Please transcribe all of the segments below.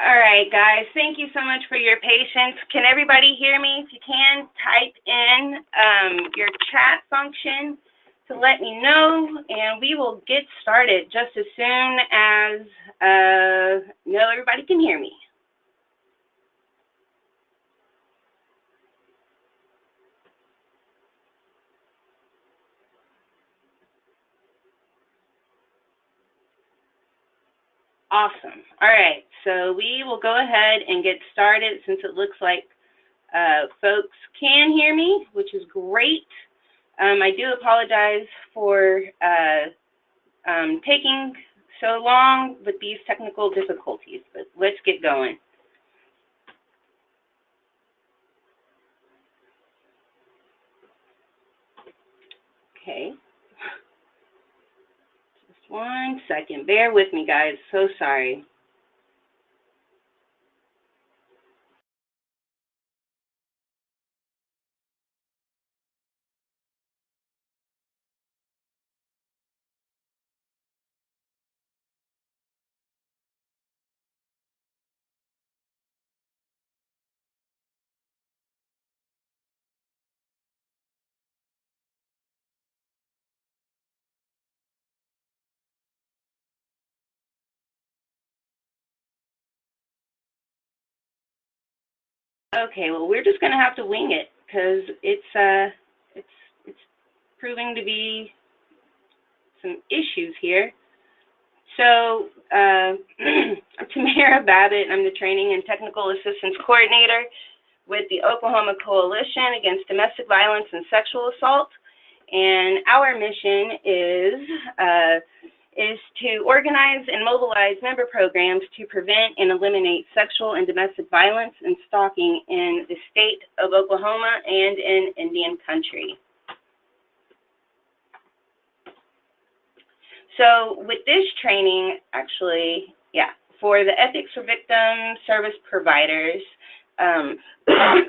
All right, guys, thank you so much for your patience. Can everybody hear me? If you can, type in your chat function to let me know, and we will get started just as soon as everybody can hear me. Awesome. All right, so we will go ahead and get started since it looks like folks can hear me, which is great. I do apologize for taking so long with these technical difficulties, but let's get going. Okay. Just 1 second. Bear with me, guys. So sorry. Okay, well, we're just going to have to wing it because it's proving to be some issues here. So, I'm Tamara Babbitt. I'm the Training and Technical Assistance Coordinator with the Oklahoma Coalition Against Domestic Violence and Sexual Assault. And our mission is to organize and mobilize member programs to prevent and eliminate sexual and domestic violence and stalking in the state of Oklahoma and in Indian country. So with this training, actually, for the Ethics for Victim Service Providers,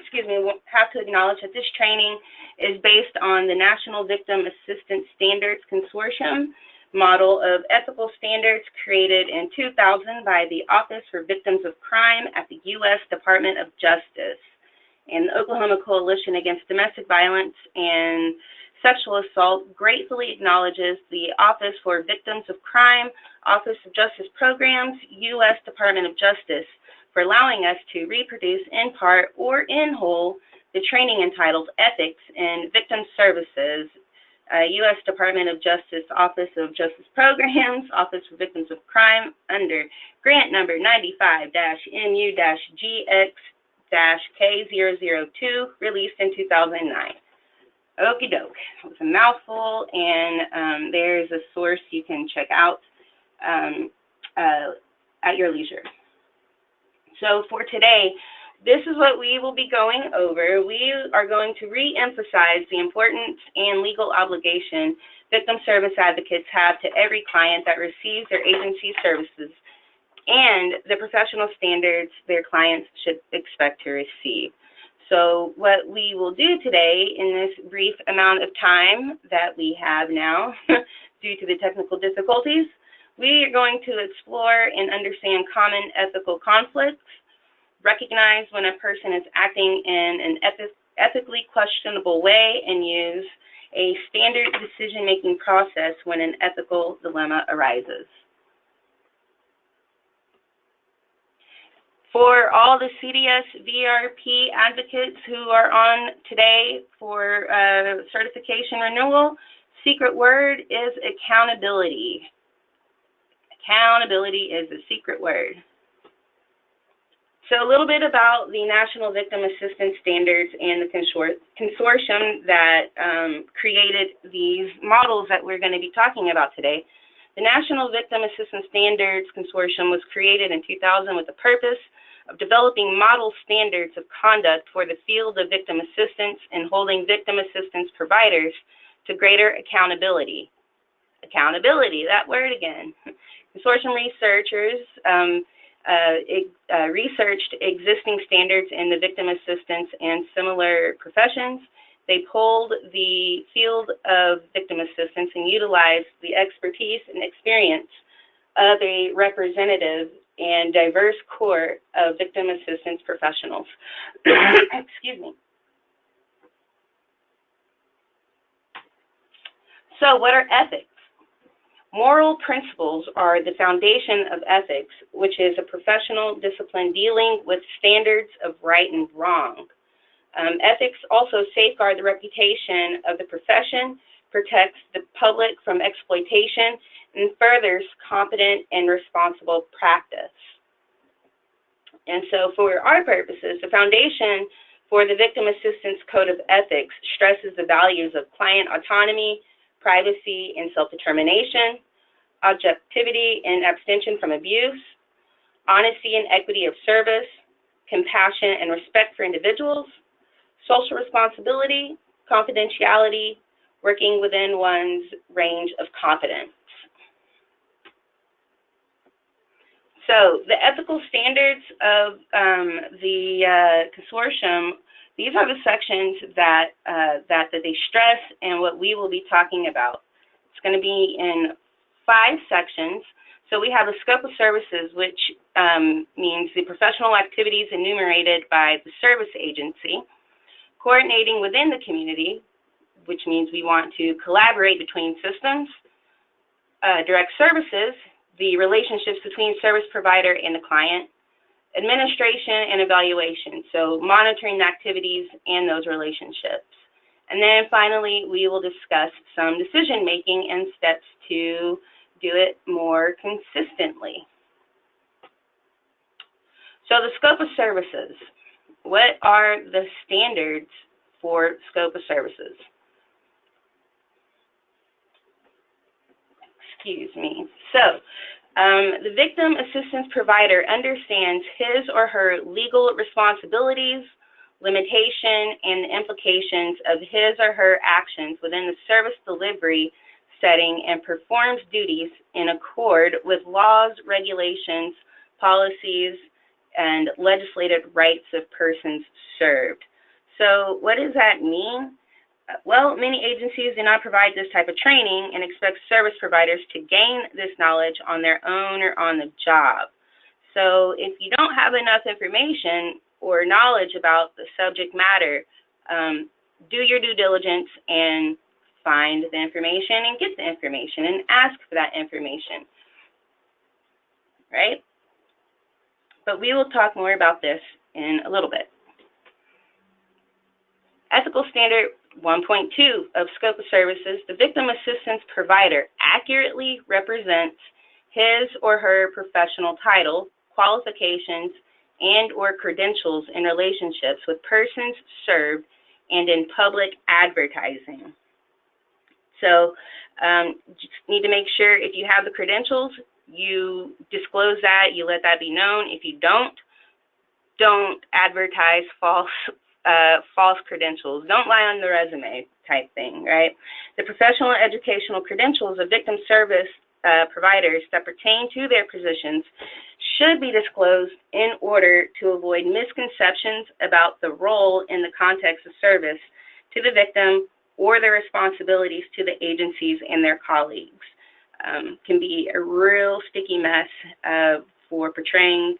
excuse me, we'll have to acknowledge that this training is based on the National Victim Assistance Standards Consortium model of ethical standards created in 2000 by the Office for Victims of Crime at the U.S. Department of Justice. And the Oklahoma Coalition Against Domestic Violence and Sexual Assault gratefully acknowledges the Office for Victims of Crime, Office of Justice Programs, U.S. Department of Justice, for allowing us to reproduce in part or in whole the training entitled Ethics in Victim Services, U.S. Department of Justice, Office of Justice Programs, Office for Victims of Crime, under grant number 95-MU-GX-K002, released in 2009. Okie doke. It was a mouthful, and there's a source you can check out at your leisure. So for today, this is what we will be going over. We are going to re-emphasize the importance and legal obligation victim service advocates have to every client that receives their agency services and the professional standards their clients should expect to receive. So what we will do today in this brief amount of time that we have now due to the technical difficulties, we are going to explore and understand common ethical conflicts, recognize when a person is acting in an ethically questionable way, and use a standard decision-making process when an ethical dilemma arises. For all the CDS VRP advocates who are on today for certification renewal, secret word is accountability. Accountability is the secret word. So a little bit about the National Victim Assistance Standards and the consortium that created these models that we're going to be talking about today. The National Victim Assistance Standards Consortium was created in 2000 with the purpose of developing model standards of conduct for the field of victim assistance and holding victim assistance providers to greater accountability. Accountability, that word again. Consortium researchers researched existing standards in the victim assistance and similar professions. They polled the field of victim assistance and utilized the expertise and experience of a representative and diverse core of victim assistance professionals. Excuse me. So what are ethics? Moral principles are the foundation of ethics, which is a professional discipline dealing with standards of right and wrong. Ethics also safeguard the reputation of the profession, protects the public from exploitation, and furthers competent and responsible practice. And so for our purposes, the foundation for the Victim Assistance Code of Ethics stresses the values of client autonomy, privacy and self-determination, objectivity and abstention from abuse, honesty and equity of service, compassion and respect for individuals, social responsibility, confidentiality, working within one's range of competence. So the ethical standards of the consortium, these are the sections that they stress and what we will be talking about. It's going to be in 5 sections. So we have the scope of services, which means the professional activities enumerated by the service agency, coordinating within the community, which means we want to collaborate between systems, direct services, the relationships between service provider and the client, administration and evaluation, so monitoring the activities and those relationships. And then finally, we will discuss some decision-making and steps to do it more consistently. So the scope of services. What are the standards for scope of services? Excuse me. So the victim assistance provider understands his or her legal responsibilities, limitation, and the implications of his or her actions within the service delivery setting and performs duties in accord with laws, regulations, policies, and legislated rights of persons served. So what does that mean? Well, many agencies do not provide this type of training and expect service providers to gain this knowledge on their own or on the job. So if you don't have enough information or knowledge about the subject matter, do your due diligence and find the information and get the information and ask for that information, right? But we will talk more about this in a little bit. Ethical standard 1.2 of scope of services, the victim assistance provider accurately represents his or her professional title, qualifications, and or credentials in relationships with persons served and in public advertising. So just need to make sure if you have the credentials, you disclose that, you let that be known. If you don't advertise false credentials. Don't lie on the resume type thing, right? The professional and educational credentials of victim service providers that pertain to their positions should be disclosed in order to avoid misconceptions about the role in the context of service to the victim or their responsibilities to the agencies and their colleagues. Can be a real sticky mess for portraying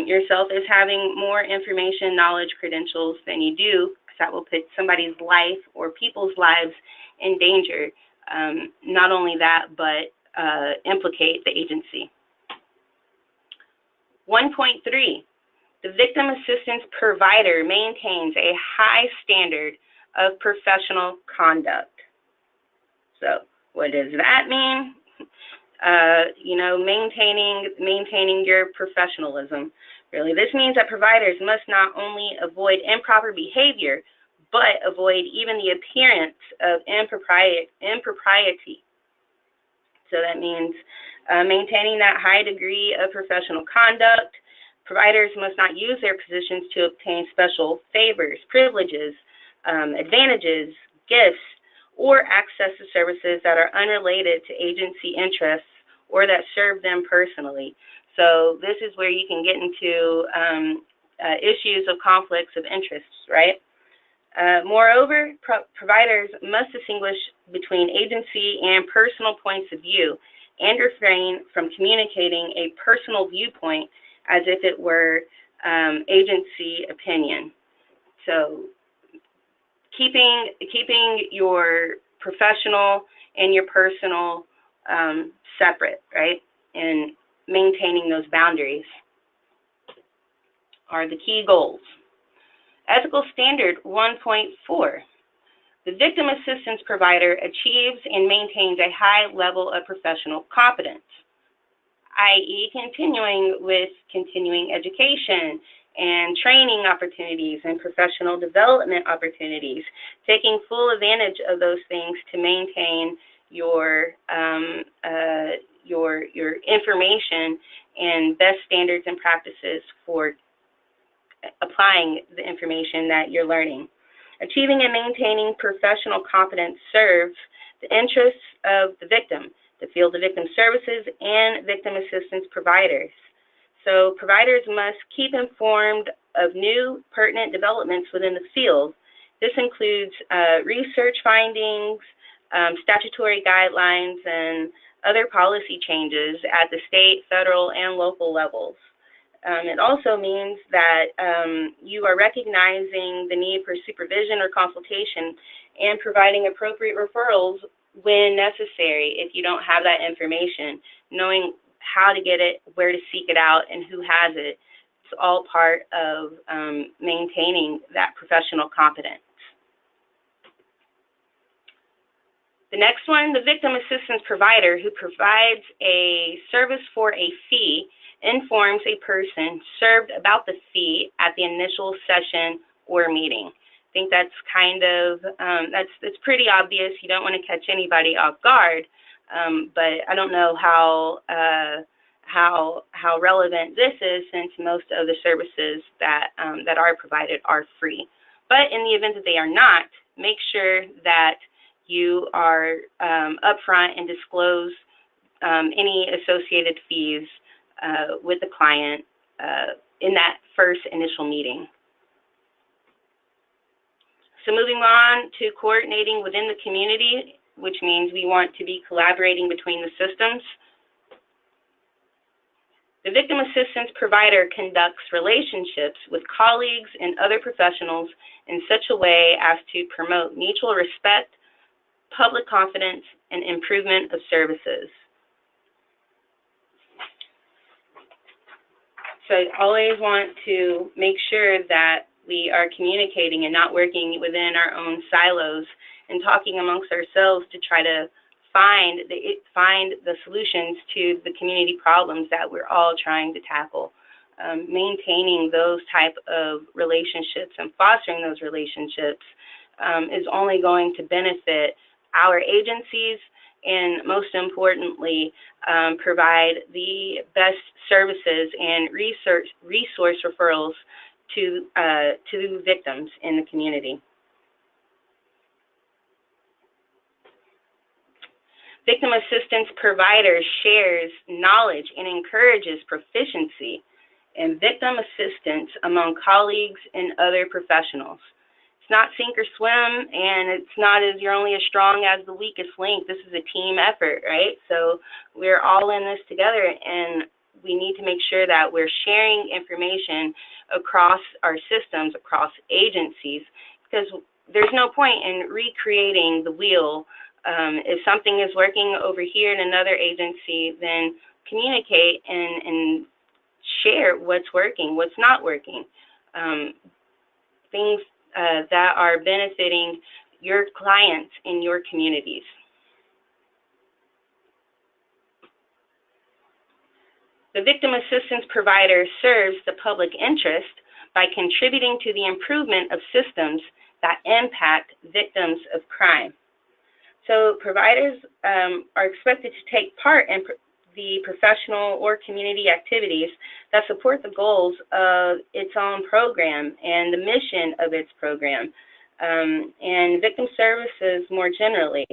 yourself as having more information, knowledge, credentials than you do, because that will put somebody's life or people's lives in danger. Not only that, but implicate the agency. 1.3, the victim assistance provider maintains a high standard of professional conduct. So what does that mean? Maintaining your professionalism. Really, this means that providers must not only avoid improper behavior, but avoid even the appearance of impropriety. So that means maintaining that high degree of professional conduct. Providers must not use their positions to obtain special favors, privileges, advantages, gifts, or access to services that are unrelated to agency interests or that serve them personally. So this is where you can get into issues of conflicts of interests, right? Moreover, providers must distinguish between agency and personal points of view and refrain from communicating a personal viewpoint as if it were agency opinion. So keeping your professional and your personal separate, right? And maintaining those boundaries are the key goals. Ethical Standard 1.4. The victim assistance provider achieves and maintains a high level of professional competence, i.e. continuing with continuing education and training opportunities and professional development opportunities, taking full advantage of those things to maintain your information and best standards and practices for applying the information that you're learning. Achieving and maintaining professional competence serves the interests of the victim, the field of victim services, and victim assistance providers. So providers must keep informed of new pertinent developments within the field. This includes research findings, statutory guidelines, and other policy changes at the state, federal, and local levels. It also means that you are recognizing the need for supervision or consultation and providing appropriate referrals when necessary if you don't have that information, knowing how to get it, where to seek it out, and who has it. It's all part of maintaining that professional competence. The next one, the victim assistance provider who provides a service for a fee informs a person served about the fee at the initial session or meeting. I think that's kind of, that's pretty obvious. You don't want to catch anybody off guard, but I don't know how relevant this is since most of the services that are provided are free. But in the event that they are not, make sure that you are upfront and disclose any associated fees with the client in that first initial meeting. So moving on to coordinating within the community, which means we want to be collaborating between the systems. The victim assistance provider conducts relationships with colleagues and other professionals in such a way as to promote mutual respect, public confidence, and improvement of services. So I always want to make sure that we are communicating and not working within our own silos and talking amongst ourselves to try to find the solutions to the community problems that we're all trying to tackle. Maintaining those type of relationships and fostering those relationships is only going to benefit our agencies and, most importantly, provide the best services and resource referrals to victims in the community. Victim assistance provider shares knowledge and encourages proficiency in victim assistance among colleagues and other professionals. It's not sink or swim, and it's not as you're only as strong as the weakest link. This is a team effort, right? So we're all in this together, and we need to make sure that we're sharing information across our systems, across agencies, because there's no point in recreating the wheel. If something is working over here in another agency, then communicate and share what's working, what's not working. Things that are benefiting your clients in your communities. The victim assistance provider serves the public interest by contributing to the improvement of systems that impact victims of crime. So providers are expected to take part in the professional or community activities that support the goals of its own program and the mission of its program, and victim services more generally,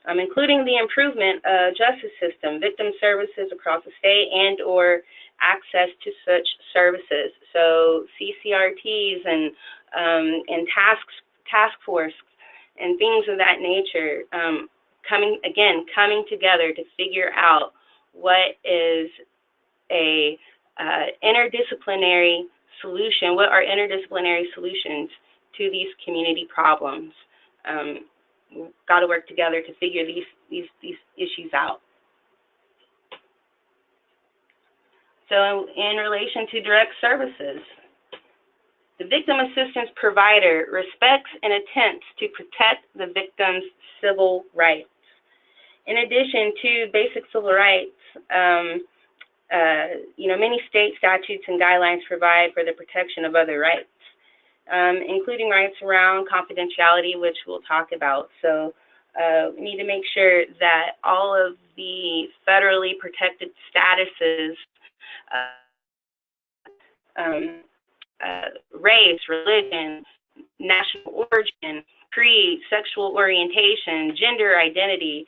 including the improvement of justice system, victim services across the state, and or access to such services. So CCRTs and task force and things of that nature, coming together to figure out what is a interdisciplinary solution, what are interdisciplinary solutions to these community problems. We've got to work together to figure these issues out. So in relation to direct services, the victim assistance provider respects and attempts to protect the victim's civil rights. In addition to basic civil rights, many state statutes and guidelines provide for the protection of other rights, including rights around confidentiality, which we'll talk about. So we need to make sure that all of the federally protected statuses, race, religion, national origin, creed, sexual orientation, gender identity,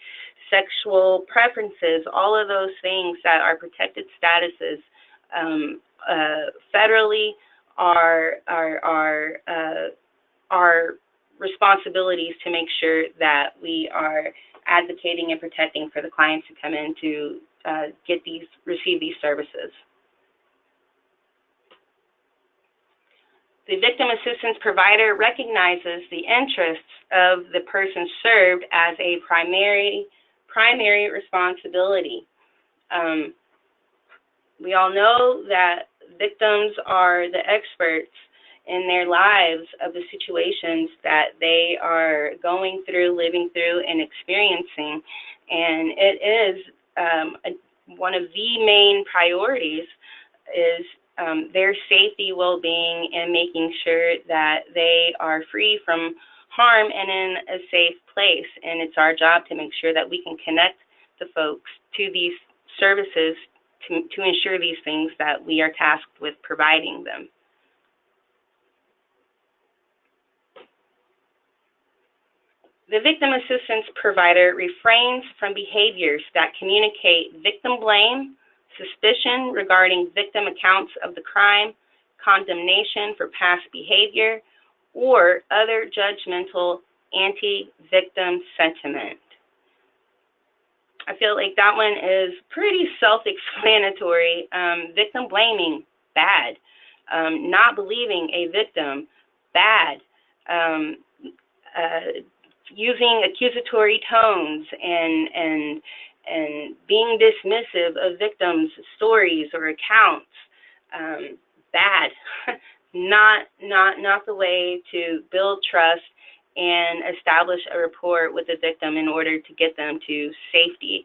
sexual preferences, all of those things that are protected statuses federally are responsibilities to make sure that we are advocating and protecting for the clients who come in to receive these services. The victim assistance provider recognizes the interests of the person served as a primary responsibility. We all know that victims are the experts in their lives of the situations that they are going through, living through, and experiencing. And it is one of the main priorities is their safety, well-being, and making sure that they are free from harm and in a safe place. And it's our job to make sure that we can connect the folks to these services to ensure these things that we are tasked with providing them. The victim assistance provider refrains from behaviors that communicate victim blame, suspicion regarding victim accounts of the crime, condemnation for past behavior, or other judgmental anti-victim sentiment. I feel like that one is pretty self-explanatory. Victim blaming, bad. Not believing a victim, bad. Using accusatory tones and being dismissive of victims' stories or accounts, bad. Not the way to build trust and establish a rapport with the victim in order to get them to safety.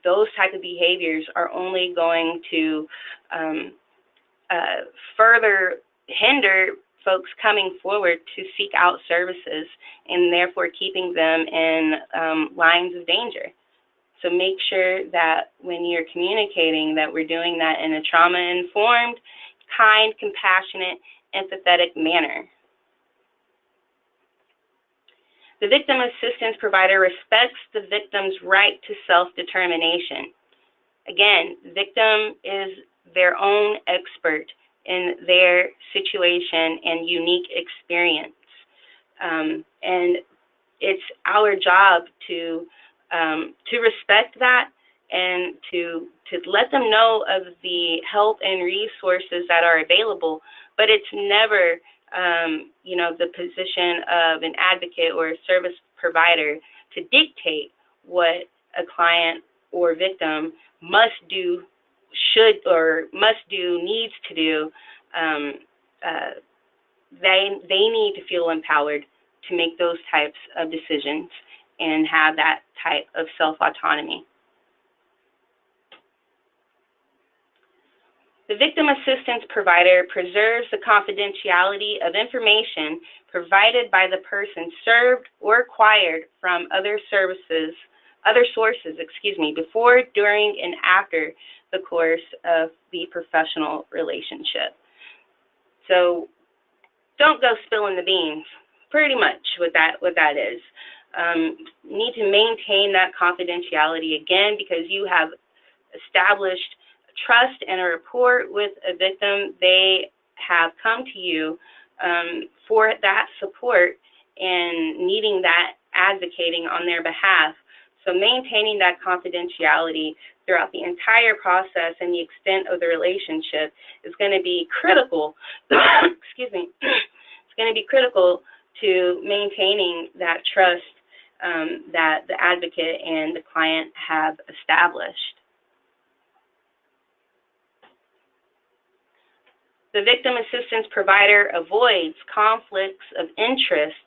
Those type of behaviors are only going to further hinder folks coming forward to seek out services and therefore keeping them in lines of danger. So make sure that when you're communicating that we're doing that in a trauma-informed, kind, compassionate, empathetic manner. The victim assistance provider respects the victim's right to self-determination. Again, the victim is their own expert in their situation and unique experience. And it's our job to respect that and to let them know of the help and resources that are available, but it's never the position of an advocate or a service provider to dictate what a client or victim must do, should or must do, needs to do. They need to feel empowered to make those types of decisions and have that type of self-autonomy. The victim assistance provider preserves the confidentiality of information provided by the person served or acquired from other sources, before, during, and after the course of the professional relationship. So don't go spilling the beans, pretty much what that is. Need to maintain that confidentiality again because you have established trust and a rapport with a victim. They have come to you for that support and needing that advocating on their behalf. So maintaining that confidentiality throughout the entire process and the extent of the relationship is going to be critical, excuse me, it's going to be critical to maintaining that trust that the advocate and the client have established. The victim assistance provider avoids conflicts of interest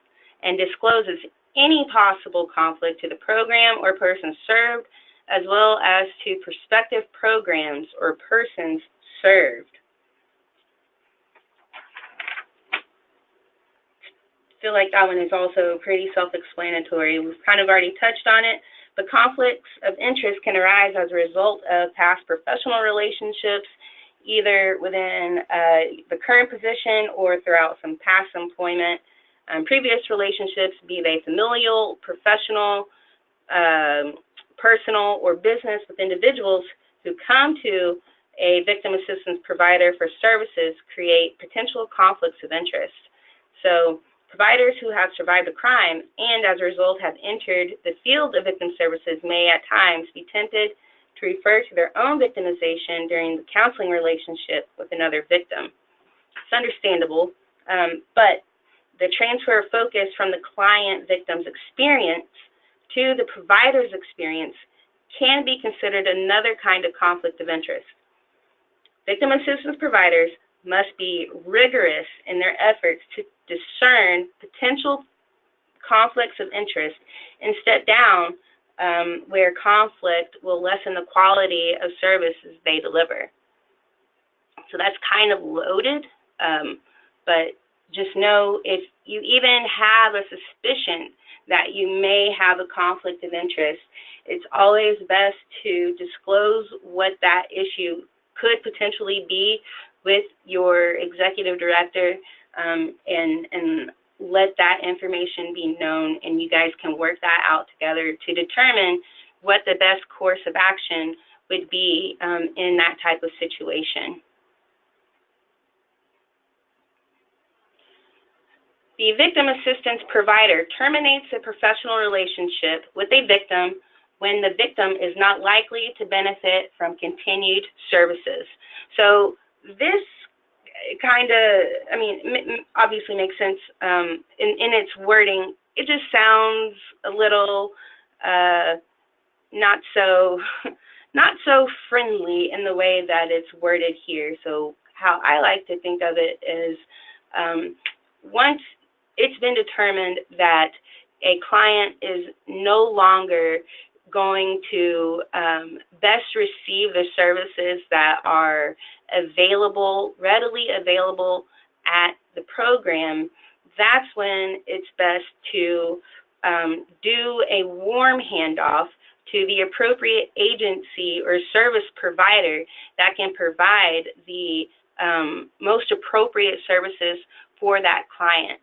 and discloses any possible conflict to the program or person served, as well as to prospective programs or persons served. I feel like that one is also pretty self-explanatory. We've kind of already touched on it, but conflicts of interest can arise as a result of past professional relationships, either within the current position or throughout some past employment. Previous relationships, be they familial, professional, personal, or business, with individuals who come to a victim assistance provider for services create potential conflicts of interest. So providers who have survived a crime and as a result have entered the field of victim services may at times be tempted to refer to their own victimization during the counseling relationship with another victim. It's understandable, but the transfer of focus from the client victim's experience to the provider's experience can be considered another kind of conflict of interest. Victim assistance providers must be rigorous in their efforts to discern potential conflicts of interest and step down where conflict will lessen the quality of services they deliver. So that's kind of loaded, but just know if you even have a suspicion that you may have a conflict of interest, it's always best to disclose what that issue could potentially be with your executive director, and let that information be known, and you guys can work that out together to determine what the best course of action would be in that type of situation. The victim assistance provider terminates a professional relationship with a victim when the victim is not likely to benefit from continued services. So this kind of, obviously makes sense in its wording. It just sounds a little not so friendly in the way that it's worded here. So how I like to think of it is once it's been determined that a client is no longer going to best receive the services that are readily available at the program, that's when it's best to do a warm handoff to the appropriate agency or service provider that can provide the most appropriate services for that client.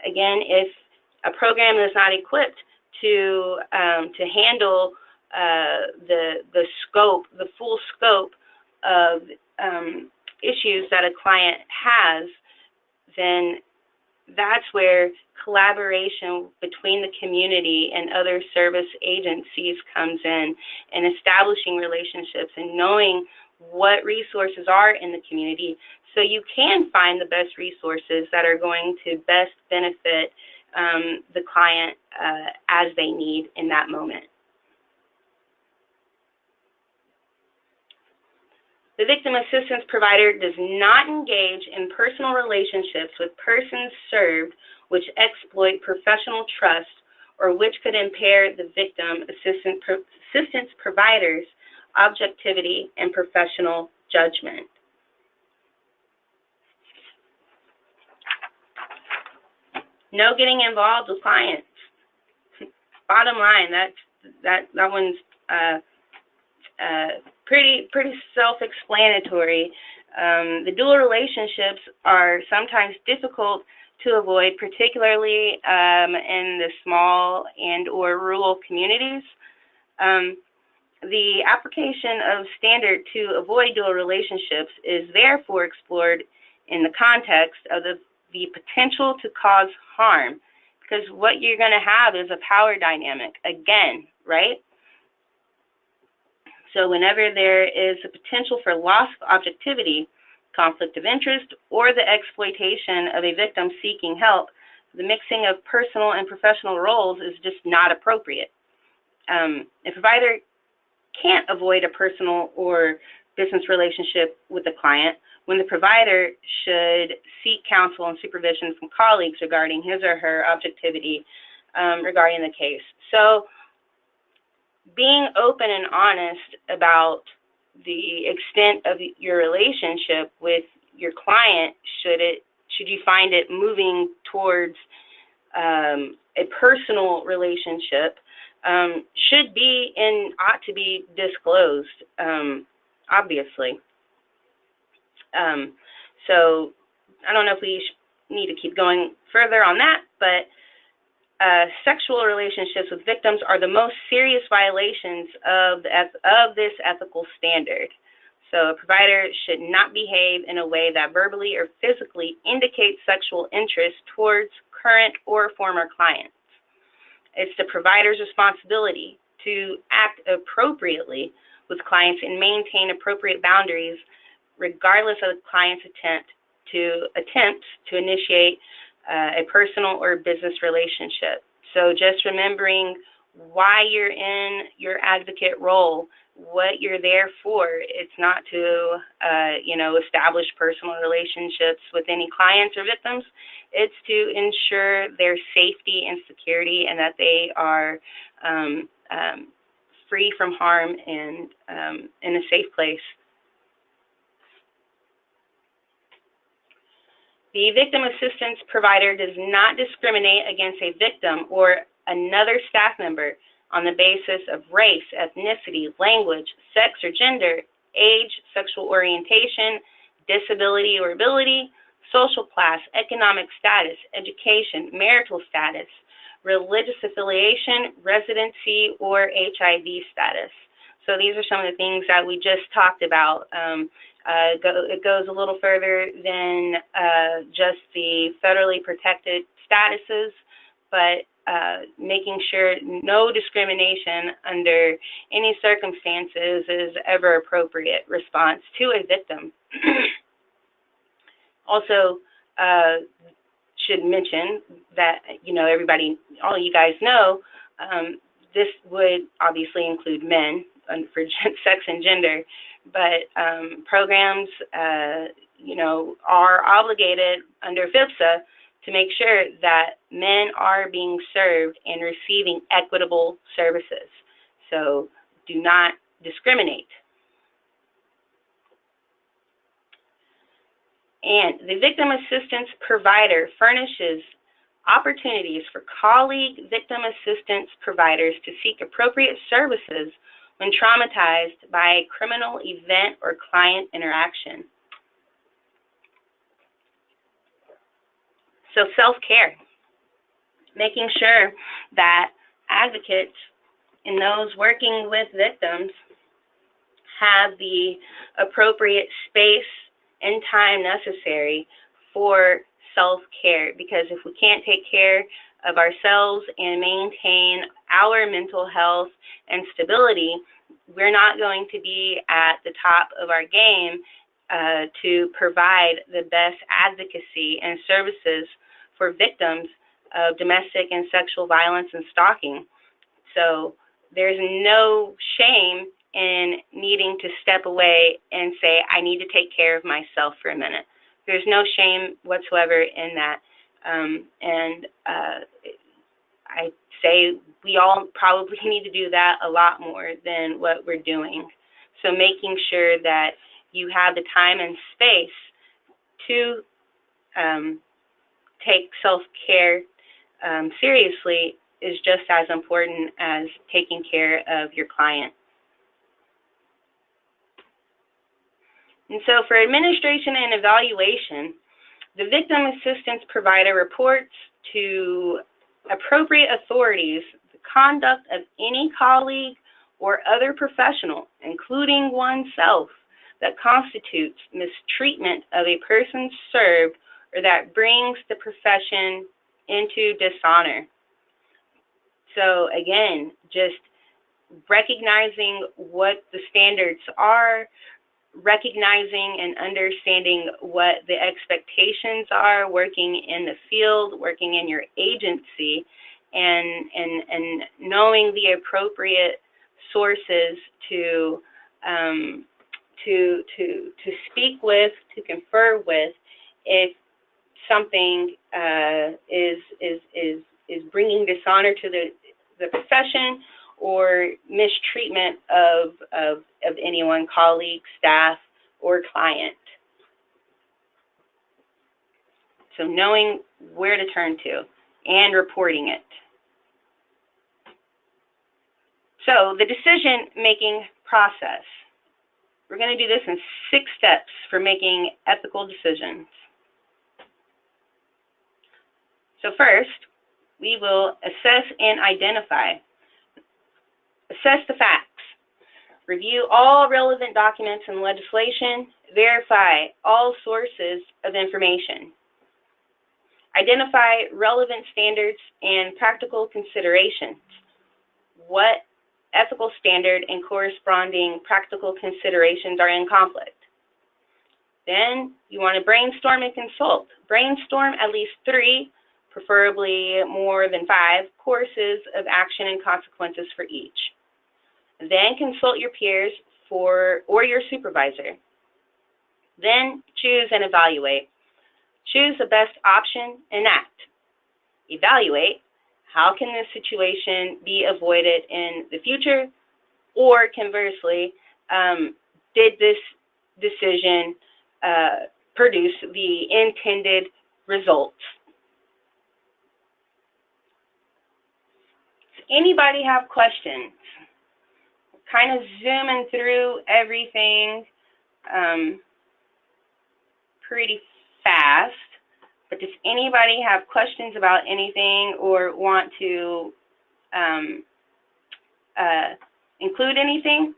Again, if a program is not equipped to handle the full scope of issues that a client has, then that's where collaboration between the community and other service agencies comes in establishing relationships and knowing what resources are in the community so you can find the best resources that are going to best benefit the client as they need in that moment. The victim assistance provider does not engage in personal relationships with persons served which exploit professional trust or which could impair the victim assistance provider's objectivity and professional judgment. No getting involved with clients. Bottom line, that one's pretty self-explanatory. The dual relationships are sometimes difficult to avoid, particularly in the small and or rural communities. The application of standard to avoid dual relationships is therefore explored in the context of the potential to cause harm, because what you're going to have is a power dynamic again, right? So whenever there is a potential for loss of objectivity, conflict of interest, or the exploitation of a victim seeking help, the mixing of personal and professional roles is just not appropriate. A provider can't avoid a personal or business relationship with a client when the provider should seek counsel and supervision from colleagues regarding his or her objectivity regarding the case. So being open and honest about the extent of your relationship with your client, should you find it moving towards a personal relationship, should be and ought to be disclosed, obviously. So I don't know if we need to keep going further on that, but sexual relationships with victims are the most serious violations of this ethical standard. So a provider should not behave in a way that verbally or physically indicates sexual interest towards current or former clients. It's the provider's responsibility to act appropriately with clients and maintain appropriate boundaries regardless of the client's attempts to initiate a personal or business relationship. So just remembering why you're in your advocate role, what you're there for. It's not to, establish personal relationships with any clients or victims. It's to ensure their safety and security and that they are free from harm and in a safe place. The victim assistance provider does not discriminate against a victim or another staff member on the basis of race, ethnicity, language, sex or gender, age, sexual orientation, disability or ability, social class, economic status, education, marital status, religious affiliation, residency, or HIV status. So these are some of the things that we just talked about. It goes a little further than just the federally protected statuses, but making sure no discrimination under any circumstances is ever appropriate response to a victim. Also, should mention that, everybody, all you guys know, this would obviously include men for sex and gender, but programs, are obligated under FIPSA to make sure that men are being served and receiving equitable services. So do not discriminate. And the victim assistance provider furnishes opportunities for colleague victim assistance providers to seek appropriate services when traumatized by a criminal event or client interaction. So self-care, making sure that advocates and those working with victims have the appropriate space and time necessary for self-care, because if we can't take care of ourselves and maintain our mental health and stability, we're not going to be at the top of our game to provide the best advocacy and services for victims of domestic and sexual violence and stalking. So there's no shame in needing to step away and say, I need to take care of myself for a minute. There's no shame whatsoever in that. I say we all probably need to do that a lot more than what we're doing. So making sure that you have the time and space to take self-care seriously is just as important as taking care of your client. And so for administration and evaluation, the victim assistance provider reports to appropriate authorities the conduct of any colleague or other professional, including oneself, that constitutes mistreatment of a person served or that brings the profession into dishonor. So again, just recognizing what the standards are, recognizing and understanding what the expectations are, working in the field, working in your agency, and knowing the appropriate sources to speak with, to confer with, if something is bringing dishonor to the profession or mistreatment of anyone, colleague, staff, or client. So knowing where to turn to and reporting it. So the decision-making process. We're going to do this in 6 steps for making ethical decisions. So first, we will assess and identify. Assess the facts. Review all relevant documents and legislation. Verify all sources of information. Identify relevant standards and practical considerations. What ethical standard and corresponding practical considerations are in conflict? Then you want to brainstorm and consult. Brainstorm at least 3, preferably more than 5, courses of action and consequences for each. Then consult your peers or your supervisor. Then choose and evaluate. Choose the best option and act. Evaluate. How can this situation be avoided in the future? Or conversely, did this decision produce the intended results? Does anybody have questions? Kind of zooming through everything pretty fast. But does anybody have questions about anything or want to include anything?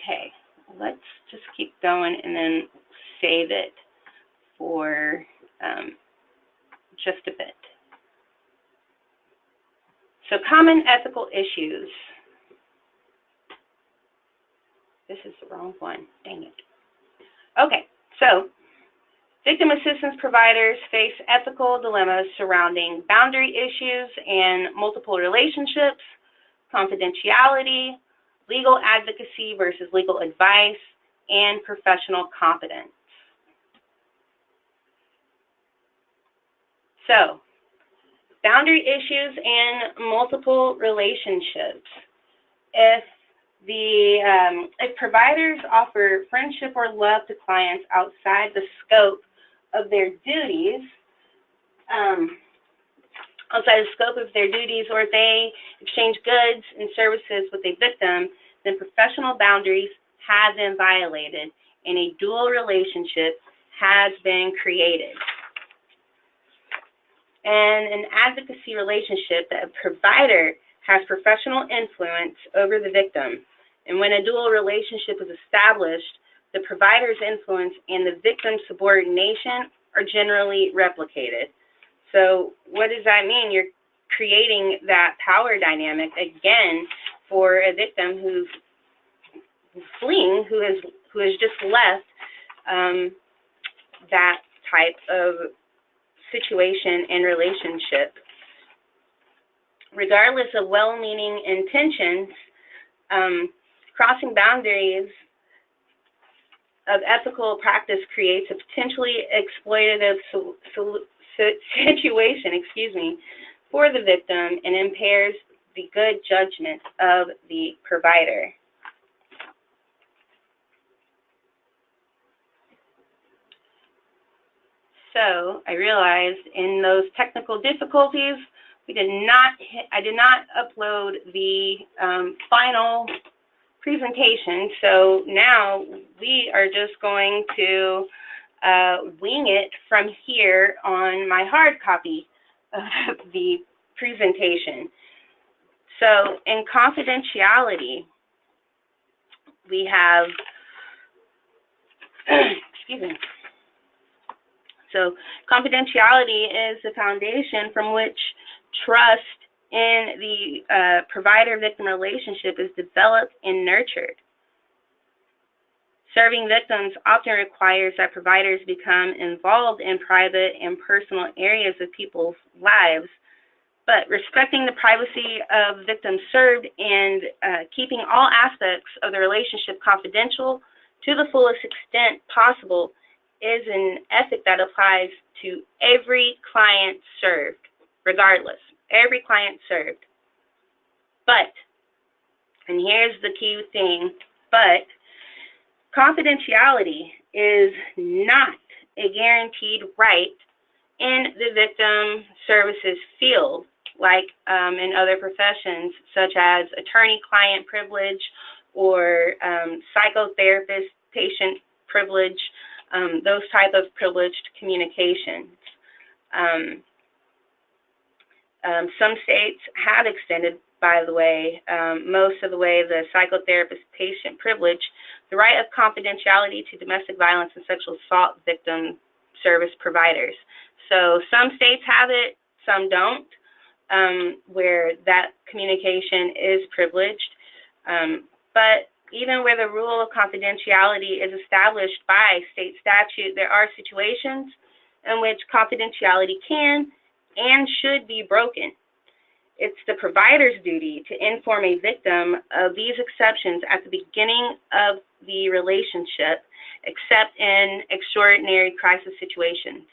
Okay, let's just keep going and then save it for just a bit. So common ethical issues. This is the wrong one, dang it. Okay, so victim assistance providers face ethical dilemmas surrounding boundary issues and multiple relationships, confidentiality, legal advocacy versus legal advice, and professional competence. So, boundary issues and multiple relationships. If providers offer friendship or love to clients outside the scope of their duties, or if they exchange goods and services with a victim, then professional boundaries have been violated and a dual relationship has been created. And an advocacy relationship, that a provider has professional influence over the victim. And when a dual relationship is established, the provider's influence and the victim's subordination are generally replicated. So what does that mean? You're creating that power dynamic again for a victim who's fleeing, who has just left that type of situation and relationship. Regardless of well-meaning intentions, crossing boundaries of ethical practice creates a potentially exploitative situation, for the victim and impairs the good judgment of the provider. So I realized in those technical difficulties, I did not upload the final presentation. So now we are just going to wing it from here on my hard copy of the presentation. So in confidentiality, we have, excuse me. So confidentiality is the foundation from which trust in the provider-victim relationship is developed and nurtured. Serving victims often requires that providers become involved in private and personal areas of people's lives, but respecting the privacy of victims served and keeping all aspects of the relationship confidential to the fullest extent possible is an ethic that applies to every client served, regardless, every client served. But, and here's the key thing, but confidentiality is not a guaranteed right in the victim services field, like in other professions, such as attorney-client privilege or psychotherapist patient privilege, those type of privileged communications. Some states have extended, by the way, most of the way, the psychotherapist patient privilege, the right of confidentiality to domestic violence and sexual assault victim service providers. So some states have it, some don't, where that communication is privileged. But even where the rule of confidentiality is established by state statute, there are situations in which confidentiality can and should be broken. It's the provider's duty to inform a victim of these exceptions at the beginning of the relationship, except in extraordinary crisis situations.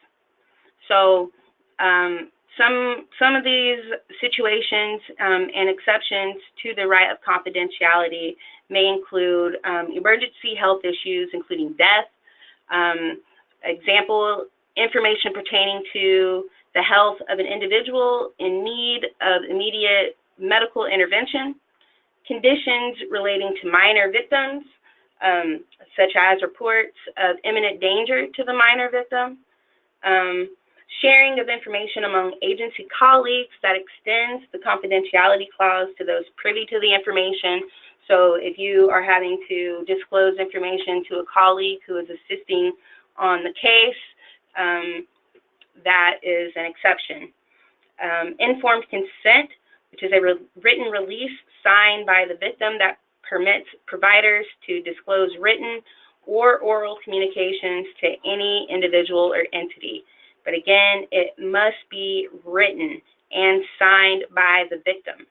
So some of these situations and exceptions to the right of confidentiality may include emergency health issues, including death, example, information pertaining to the health of an individual in need of immediate medical intervention, conditions relating to minor victims, such as reports of imminent danger to the minor victim, sharing of information among agency colleagues that extends the confidentiality clause to those privy to the information. So if you are having to disclose information to a colleague who is assisting on the case, that is an exception. Informed consent, which is a written release signed by the victim that permits providers to disclose written or oral communications to any individual or entity. But again, it must be written and signed by the victim.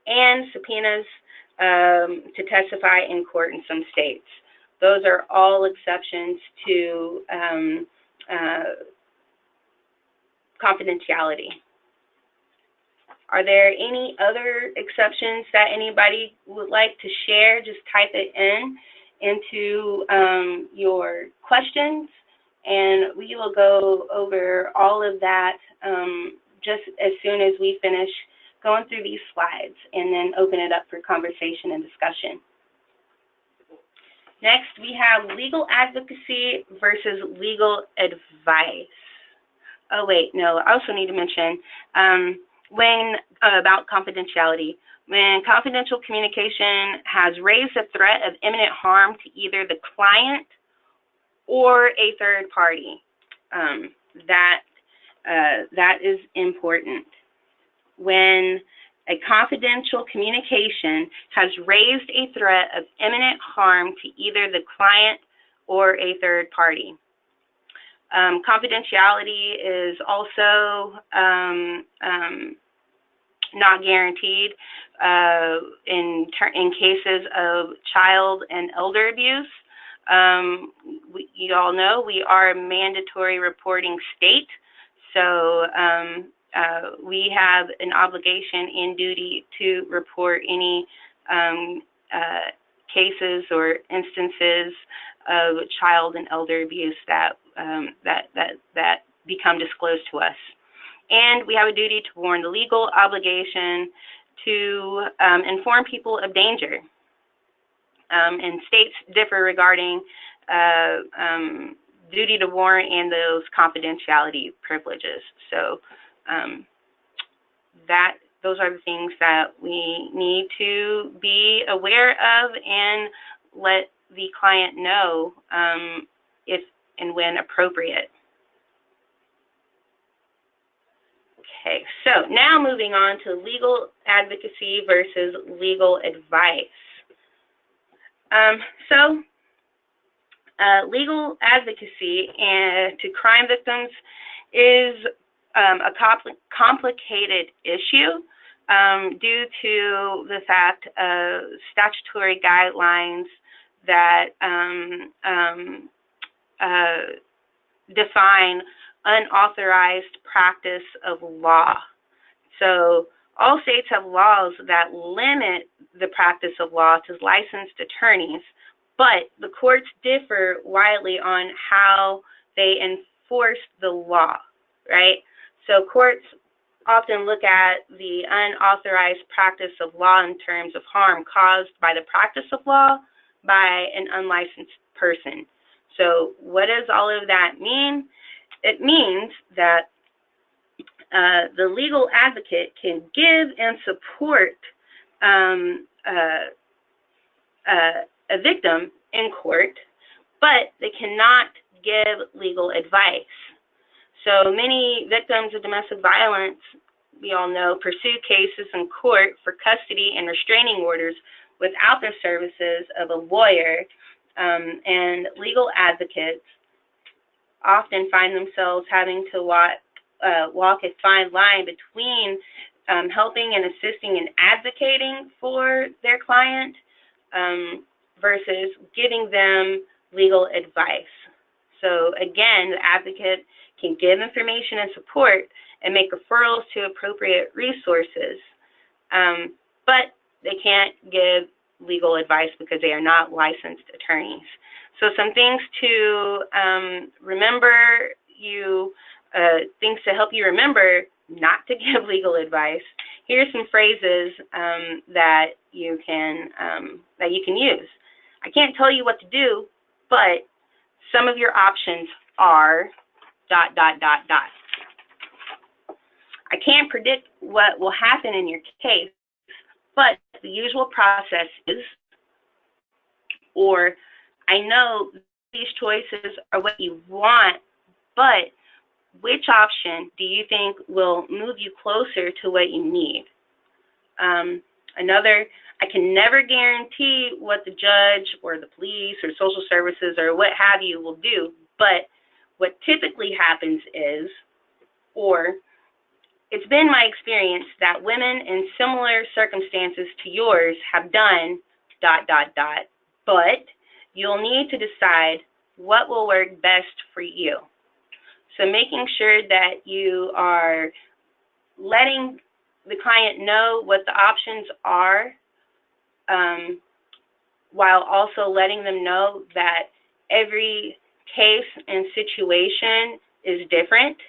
And subpoenas to testify in court in some states. Those are all exceptions to confidentiality. Are there any other exceptions that anybody would like to share? Just type it into your questions, and we will go over all of that just as soon as we finish going through these slides, and then open it up for conversation and discussion. Next, we have legal advocacy versus legal advice. Oh, wait, no, I also need to mention about confidentiality. When confidential communication has raised the threat of imminent harm to either the client or a third party, that is important. When a confidential communication has raised a threat of imminent harm to either the client or a third party. Confidentiality is also not guaranteed in cases of child and elder abuse. You all know we are a mandatory reporting state, so we have an obligation and duty to report any cases or instances of child and elder abuse that become disclosed to us. And we have a duty to warn, the legal obligation to inform people of danger. And states differ regarding duty to warn and those confidentiality privileges. So those are the things that we need to be aware of and let the client know if and when appropriate. Okay, so now moving on to legal advocacy versus legal advice. Legal advocacy to crime victims is a complicated issue due to the fact of statutory guidelines that define unauthorized practice of law. So all states have laws that limit the practice of law to licensed attorneys, but the courts differ widely on how they enforce the law, right? So courts often look at the unauthorized practice of law in terms of harm caused by the practice of law by an unlicensed person. So what does all of that mean? It means that the legal advocate can give and support a victim in court, but they cannot give legal advice. So many victims of domestic violence, we all know, pursue cases in court for custody and restraining orders without the services of a lawyer, and legal advocates often find themselves having to walk a fine line between helping and assisting and advocating for their client versus giving them legal advice. So again, the advocate can give information and support and make referrals to appropriate resources, but they can't give legal advice because they are not licensed attorneys. So some things to remember, things to help you remember not to give legal advice. Here are some phrases that you can use. I can't tell you what to do, but some of your options are ... I can't predict what will happen in your case, but the usual process is, or I know these choices are what you want, but which option do you think will move you closer to what you need? Another, I can never guarantee what the judge or the police or social services or what have you will do, but what typically happens is, or it's been my experience that women in similar circumstances to yours have done ... but you'll need to decide what will work best for you. So making sure that you are letting the client know what the options are, while also letting them know that every case and situation is different.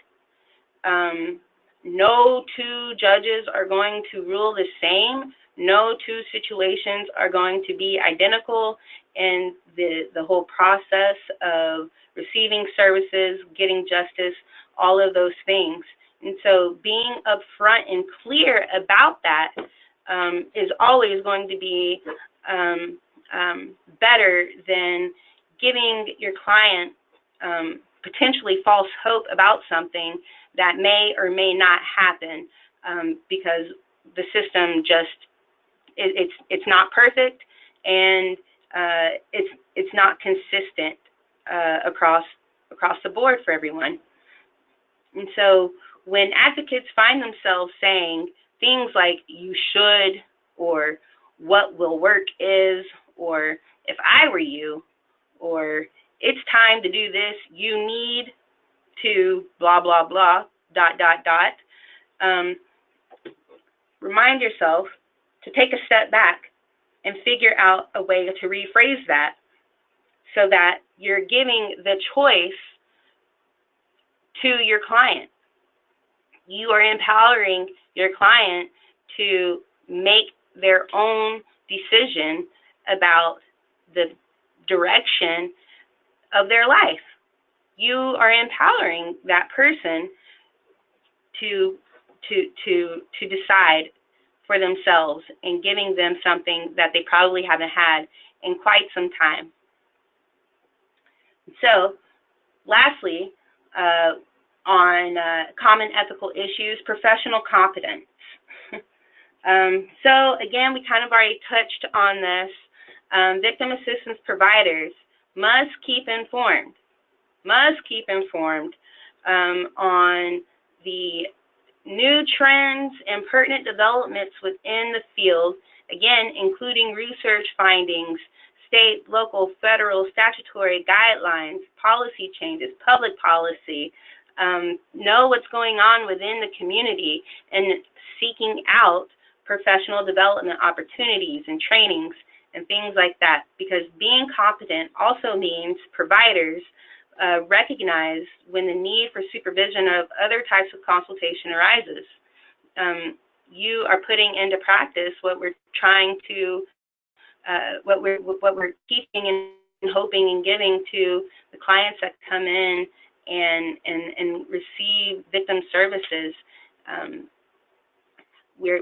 No two judges are going to rule the same. No two situations are going to be identical in the whole process of receiving services, getting justice, all of those things. And so being upfront and clear about that is always going to be better than giving your client potentially false hope about something that may or may not happen, because the system just, it's not perfect, and it's not consistent across the board for everyone. And so when advocates find themselves saying things like you should, or what will work is, or if I were you, or it's time to do this, you need to blah, blah, blah, ... remind yourself to take a step back and figure out a way to rephrase that so that you're giving the choice to your client. You are empowering your client to make their own decision about the direction of their life. You are empowering that person to to decide for themselves and giving them something that they probably haven't had in quite some time. So, lastly, on common ethical issues, professional competence. So, again, we kind of already touched on this. Victim assistance providers must keep informed on the new trends and pertinent developments within the field, again, including research findings, state, local, federal, statutory guidelines, policy changes, public policy, know what's going on within the community, and seeking out professional development opportunities and trainings and things like that, because being competent also means providers recognize when the need for supervision of other types of consultation arises. You are putting into practice what we're trying to, what we're teaching and hoping and giving to the clients that come in and receive victim services. We're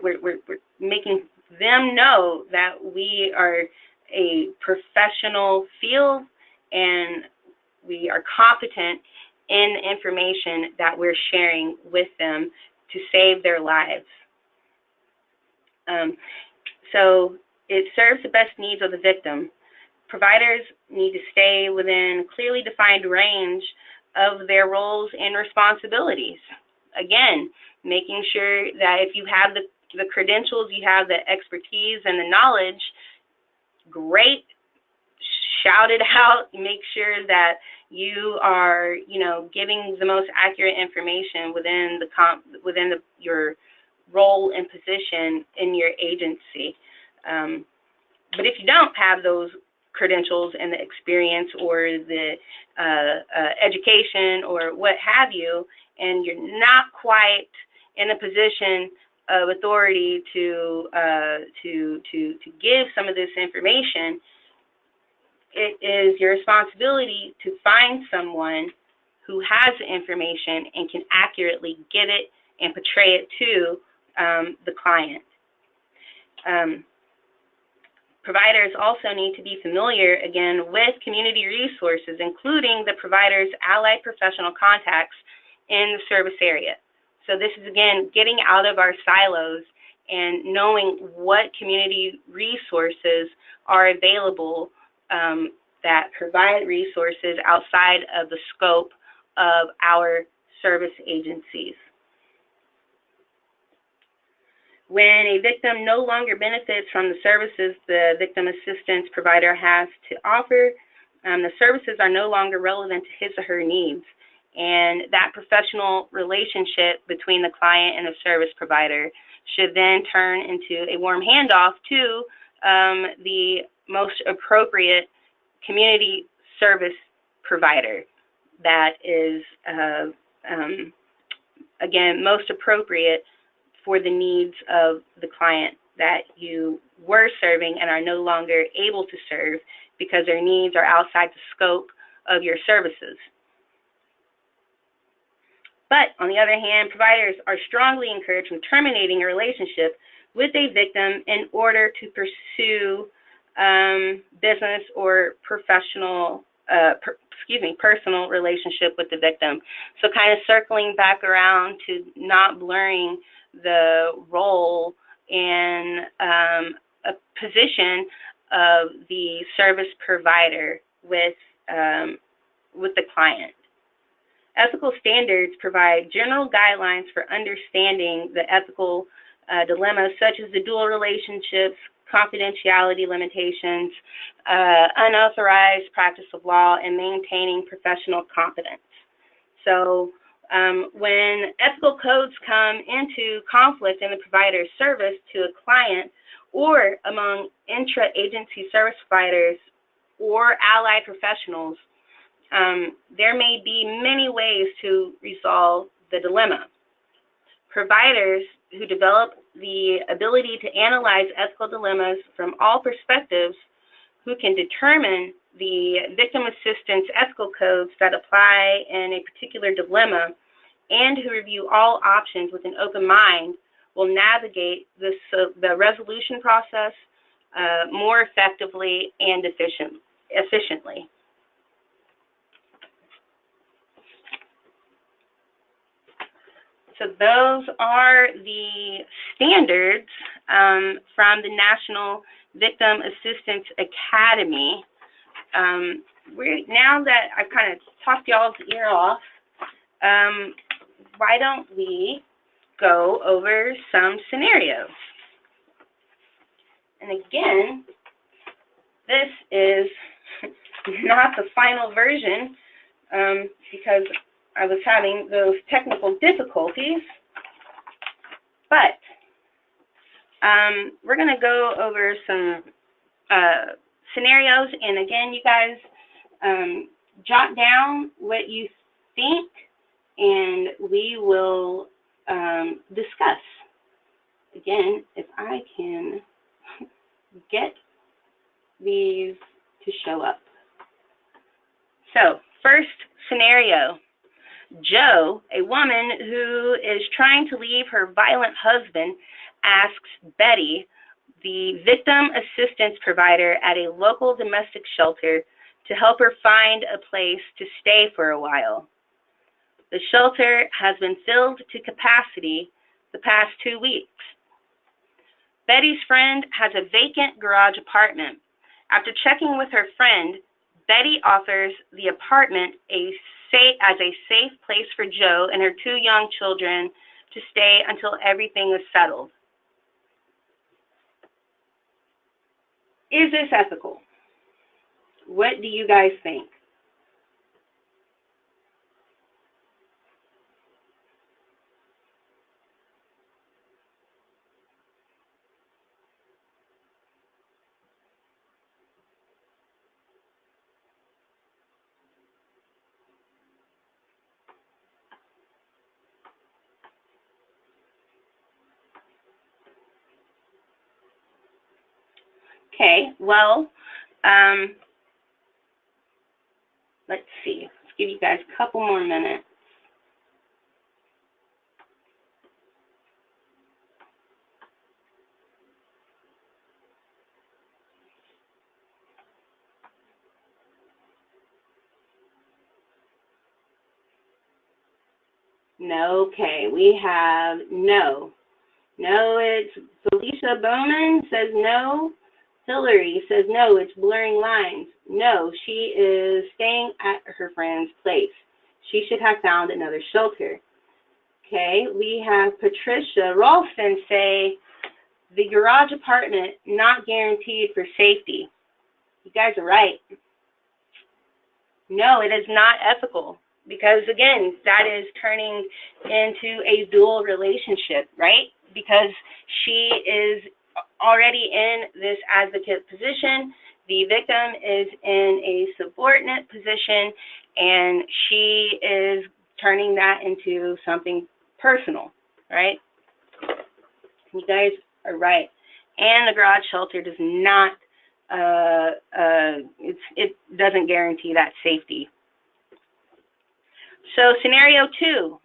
making them know that we are a professional field and we are competent in the information that we're sharing with them to save their lives. So it serves the best needs of the victim. Providers need to stay within clearly defined range of their roles and responsibilities. Again, making sure that if you have the credentials, you have the expertise and the knowledge, great, shout it out, make sure that you are, giving the most accurate information within your role and position in your agency. But if you don't have those credentials and the experience or the education or what have you, and you're not quite in a position of authority to give some of this information, it is your responsibility to find someone who has the information and can accurately get it and portray it to the client. Providers also need to be familiar, again, with community resources, including the provider's allied professional contacts in the service area. So this is, again, getting out of our silos and knowing what community resources are available that provide resources outside of the scope of our service agencies. When a victim no longer benefits from the services the victim assistance provider has to offer, the services are no longer relevant to his or her needs. And that professional relationship between the client and the service provider should then turn into a warm handoff to the most appropriate community service provider that is, again, most appropriate for the needs of the client that you were serving and are no longer able to serve because their needs are outside the scope of your services. But on the other hand, providers are strongly encouraged from terminating a relationship with a victim in order to pursue business or professional, personal relationship with the victim. So kind of circling back around to not blurring the role and a position of the service provider with the client. Ethical standards provide general guidelines for understanding the ethical dilemmas such as the dual relationships, confidentiality limitations, unauthorized practice of law, and maintaining professional competence. So when ethical codes come into conflict in the provider's service to a client or among intra-agency service providers or allied professionals, there may be many ways to resolve the dilemma. Providers who develop the ability to analyze ethical dilemmas from all perspectives, who can determine the victim assistance ethical codes that apply in a particular dilemma, and who review all options with an open mind will navigate the resolution process more effectively and efficiently. So those are the standards from the National Victim Assistance Academy. Now that I've kind of talked y'all's ear off, why don't we go over some scenarios? And again, this is not the final version because I was having those technical difficulties, but we're going to go over some scenarios, and again, you guys jot down what you think, and we will discuss. Again, if I can get these to show up. So, first scenario. Joe, a woman who is trying to leave her violent husband, asks Betty, the victim assistance provider at a local domestic shelter, to help her find a place to stay for a while. The shelter has been filled to capacity the past 2 weeks. Betty's friend has a vacant garage apartment. After checking with her friend, Betty offers the apartment as a safe place for Joe and her 2 young children to stay until everything is settled. Is this ethical? What do you guys think? Okay, well, let's see. Let's give you guys a couple more minutes. No, okay, we have no. No, it's Felicia Bowman says no. Hillary says no, it's blurring lines. No, she is staying at her friend's place. She should have found another shelter. Okay, we have Patricia Ralston say the garage apartment not guaranteed for safety. You guys are right. No, it is not ethical because, again, that is turning into a dual relationship, right? Because she is already in this advocate position, the victim is in a subordinate position, and she is turning that into something personal, right? You guys are right. And the garage shelter does not, it doesn't guarantee that safety. So scenario 2,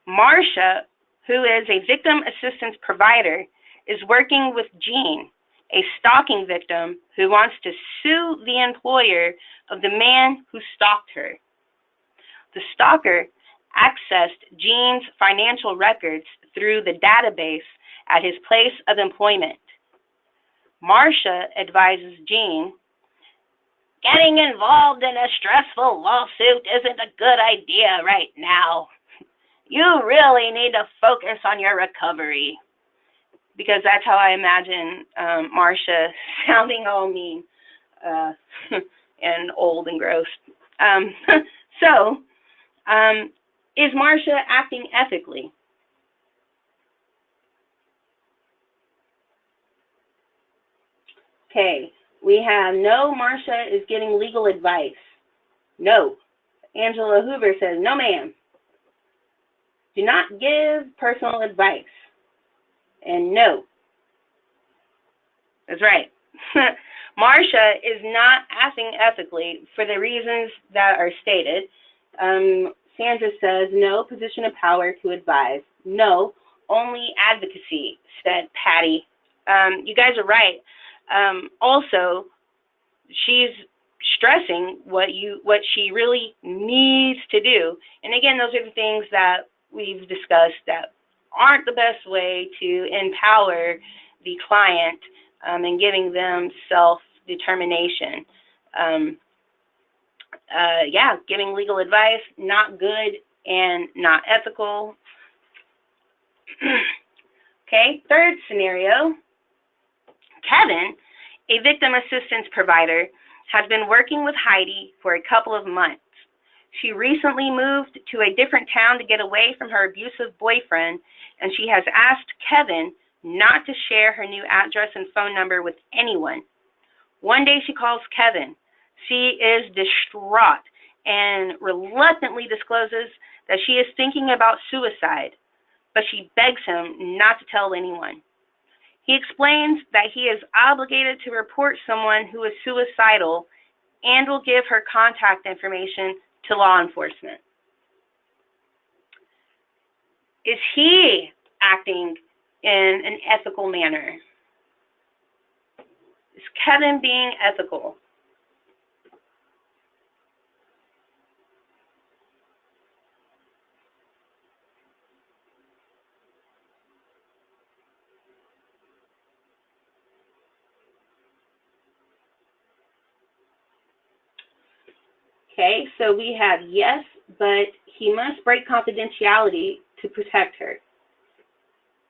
Marcia, who is a victim assistance provider, is working with Jean, a stalking victim who wants to sue the employer of the man who stalked her. The stalker accessed Jean's financial records through the database at his place of employment. Marcia advises Jean, getting involved in a stressful lawsuit isn't a good idea right now. You really need to focus on your recovery. Because that's how I imagine Marcia sounding all mean and old and gross. Is Marcia acting ethically? Okay, we have no, Marcia is getting legal advice. No. Angela Hoover says, no ma'am. Do not give personal advice. And no. That's right. Marcia is not acting ethically for the reasons that are stated. Sandra says, no position of power to advise. No, only advocacy, said Patty. You guys are right. Also, she's stressing what she really needs to do. And again, those are the things that we've discussed that aren't the best way to empower the client and giving them self-determination. Giving legal advice, not good and not ethical. Okay, third scenario. Kevin, a victim assistance provider, has been working with Heidi for a couple of months. She recently moved to a different town to get away from her abusive boyfriend, and she has asked Kevin not to share her new address and phone number with anyone. One day she calls Kevin. She is distraught and reluctantly discloses that she is thinking about suicide, but she begs him not to tell anyone. He explains that he is obligated to report someone who is suicidal and will give her contact information to law enforcement. Is he acting in an ethical manner? Is Kevin being ethical? Okay, so we have yes, but he must break confidentiality to protect her.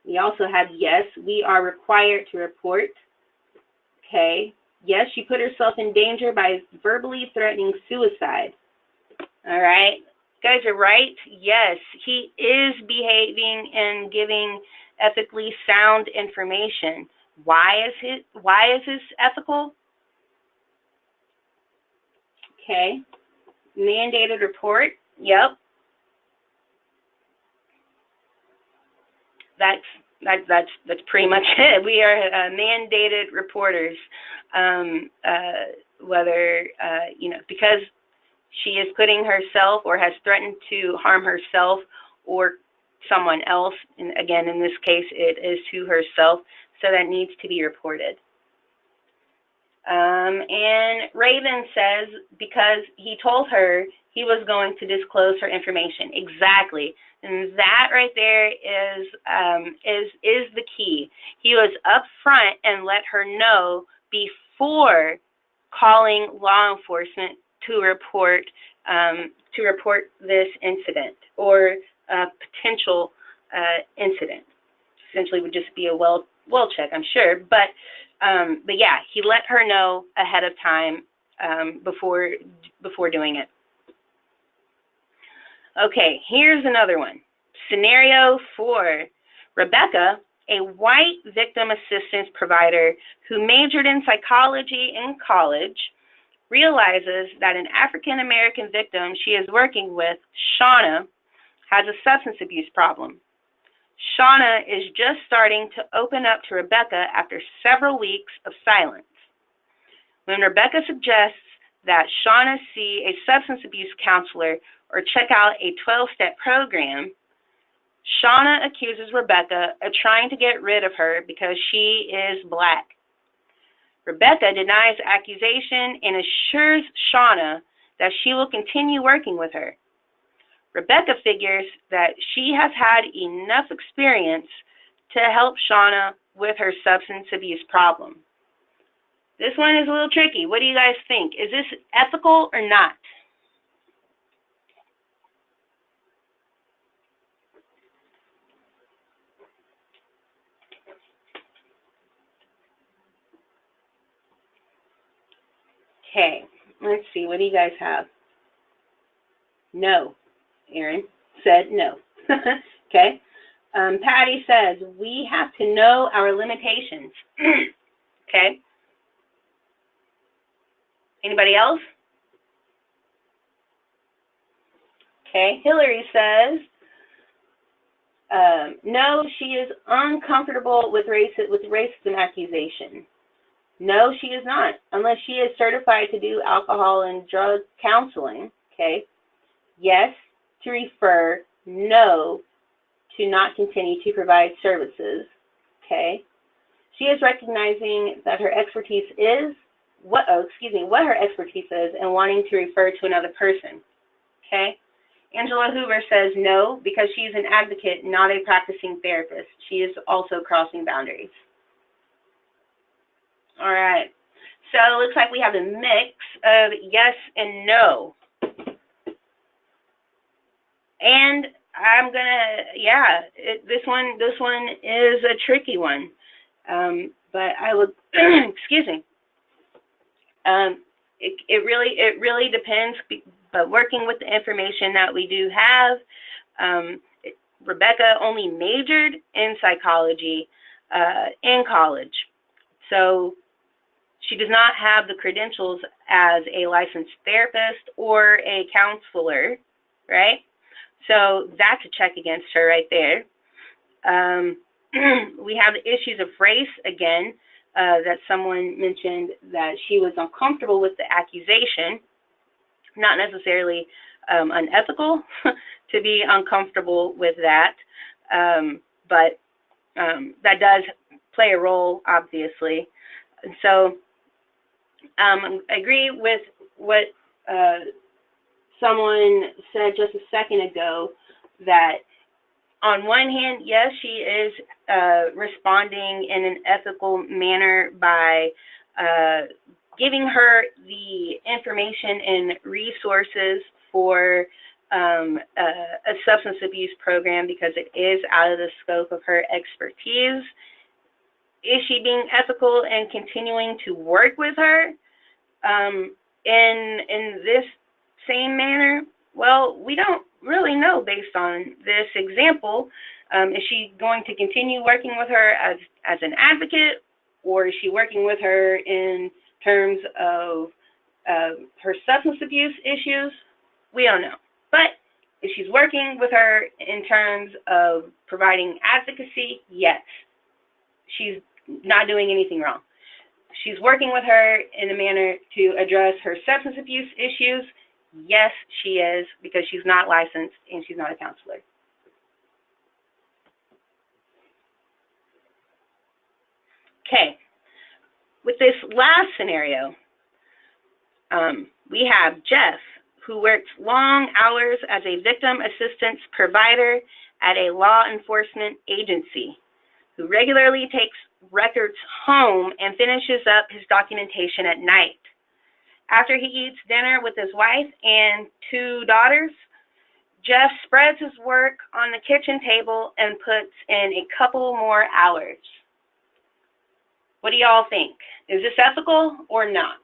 We also have yes, we are required to report. Okay, yes, she put herself in danger by verbally threatening suicide. All right, you guys are right. Yes, he is behaving and giving ethically sound information. Why is this ethical? Okay. Mandated report. Yep. That's pretty much it. We are mandated reporters. Because she is putting herself or has threatened to harm herself or someone else, and again, in this case, it is to herself, so that needs to be reported. And Raven says because he told her he was going to disclose her information. Exactly. And that right there is the key. He was upfront and let her know before calling law enforcement to report this incident or a potential incident. Essentially, would just be a well check, I'm sure. But yeah, he let her know ahead of time before doing it. Okay, here's another one. Scenario 4. Rebecca, a white victim assistance provider who majored in psychology in college, realizes that an African American victim she is working with, Shauna, has a substance abuse problem. Shauna is just starting to open up to Rebecca after several weeks of silence. When Rebecca suggests that Shauna see a substance abuse counselor or check out a 12-step program, Shauna accuses Rebecca of trying to get rid of her because she is black. Rebecca denies the accusation and assures Shauna that she will continue working with her. Rebecca figures that she has had enough experience to help Shauna with her substance abuse problem. This one is a little tricky. What do you guys think? Is this ethical or not? Okay, let's see. What do you guys have? No. Aaron said no. Okay. Patty says, we have to know our limitations. Okay. Anybody else? Okay. Hillary says, no, she is uncomfortable with racism accusation. No, she is not, unless she is certified to do alcohol and drug counseling. Okay. Yes, to refer, no to not continue to provide services. Okay. She is recognizing that her expertise is what her expertise is and wanting to refer to another person. Okay. Angela Hoover says no because she's an advocate, not a practicing therapist. She is also crossing boundaries. All right. So it looks like we have a mix of yes and no. And I'm gonna, this one is a tricky one. But I would, excuse me. It really depends. But working with the information that we do have, Rebecca only majored in psychology in college, so she does not have the credentials as a licensed therapist or a counselor, right? So that's a check against her right there. We have the issues of race again, that someone mentioned that she was uncomfortable with the accusation, not necessarily unethical to be uncomfortable with that, but that does play a role, obviously. And so I agree with what someone said just a second ago, that on one hand, yes, she is responding in an ethical manner by giving her the information and resources for a substance abuse program because it is out of the scope of her expertise. Is she being ethical and continuing to work with her in this same manner? Well, we don't really know based on this example. Is she going to continue working with her as an advocate, or is she working with her in terms of her substance abuse issues? We don't know. But if she's working with her in terms of providing advocacy, yes, she's not doing anything wrong. She's working with her in a manner to address her substance abuse issues. Yes, she is, because she's not licensed and she's not a counselor. Okay, with this last scenario, we have Jeff, who works long hours as a victim assistance provider at a law enforcement agency, who regularly takes records home and finishes up his documentation at night. After he eats dinner with his wife and 2 daughters, Jeff spreads his work on the kitchen table and puts in a couple more hours. What do y'all think? Is this ethical or not?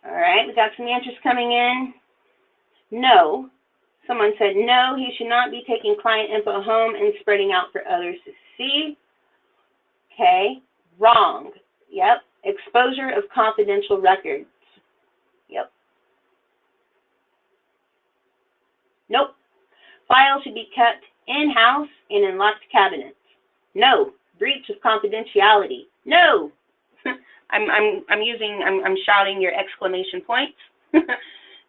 All right, we got some answers coming in. No. Someone said no, he should not be taking client info home and spreading out for others to see. Okay, wrong. Yep, exposure of confidential records. Yep. Nope. Files should be kept in-house and in locked cabinets. No. Breach of confidentiality. No. I'm shouting your exclamation points.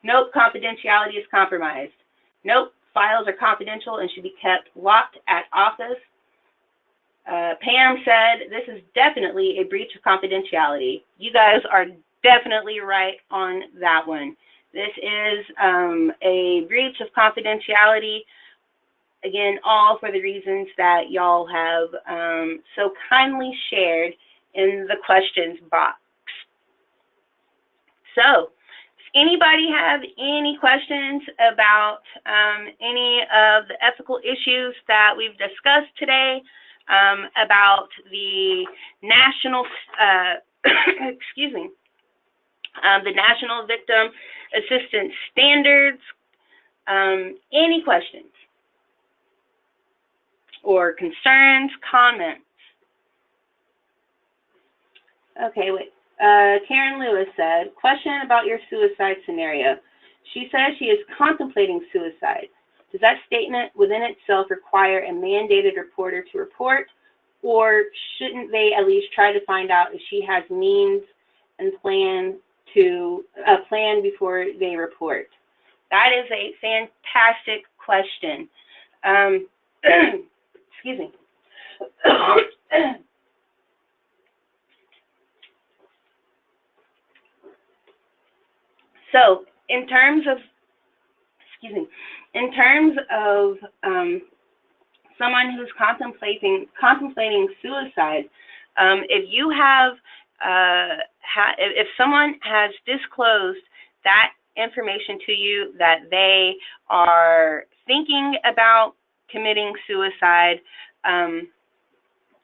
Nope, confidentiality is compromised. Nope, files are confidential and should be kept locked at office. Pam said this is definitely a breach of confidentiality. You guys are definitely right on that one. This is a breach of confidentiality. Again, all for the reasons that y'all have so kindly shared in the questions box. So, does anybody have any questions about any of the ethical issues that we've discussed today, about the national, excuse me, the National Victim Assistance Standards? Any questions or concerns, comments? Okay, wait. Karen Lewis said, question about your suicide scenario. She says she is contemplating suicide. Does that statement within itself require a mandated reporter to report, or shouldn't they at least try to find out if she has means and plan before they report? That is a fantastic question. Excuse me. So, in terms of someone who's contemplating suicide, if you have, if someone has disclosed that information to you, that they are thinking about committing suicide,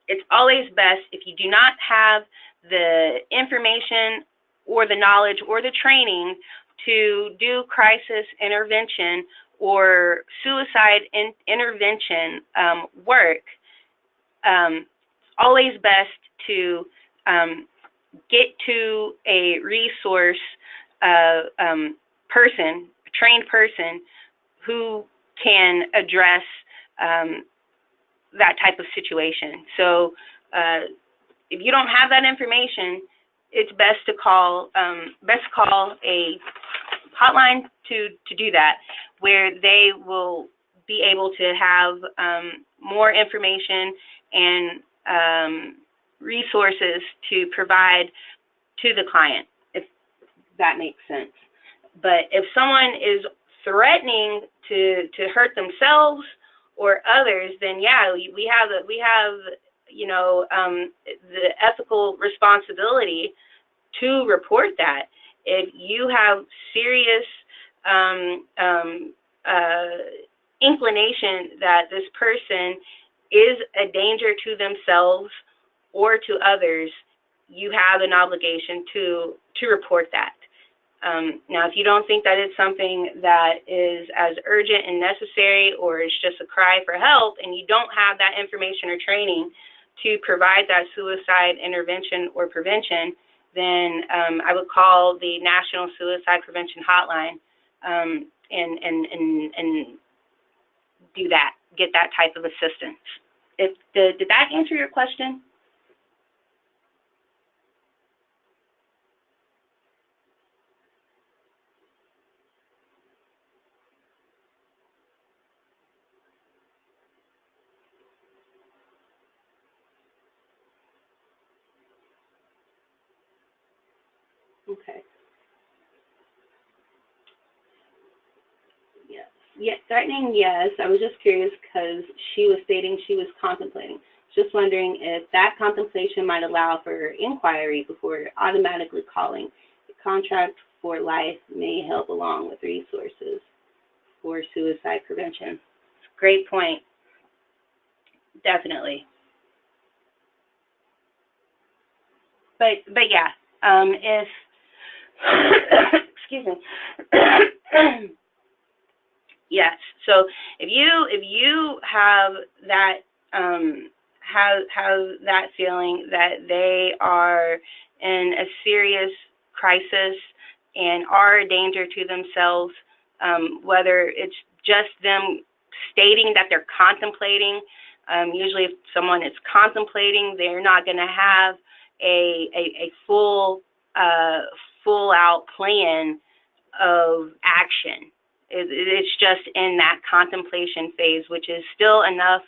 it's always best, if you do not have the information or the knowledge or the training to do crisis intervention or suicide intervention work, it's always best to get to a resource person, a trained person, who can address that type of situation. So if you don't have that information, it's best to call a hotline to do that, where they will be able to have more information and resources to provide to the client, if that makes sense. But if someone is threatening to hurt themselves or others, then yeah, we have the ethical responsibility to report that. If you have serious inclination that this person is a danger to themselves or to others, you have an obligation to report that. Now, if you don't think that it's something that is as urgent and necessary, or it's just a cry for help, and you don't have that information or training to provide that suicide intervention or prevention, then I would call the National Suicide Prevention Hotline and do that, get that type of assistance. Did that answer your question? Okay. Yes. Yeah, threatening, yes. I was just curious because she was stating she was contemplating. Just wondering if that contemplation might allow for inquiry before automatically calling. The contract for life may help along with resources for suicide prevention. Great point. Definitely. But yeah, if excuse me. Yes. So if you have that have that feeling that they are in a serious crisis and are a danger to themselves, whether it's just them stating that they're contemplating. Usually, if someone is contemplating, they're not going to have a full out plan of action. It's just in that contemplation phase, which is still enough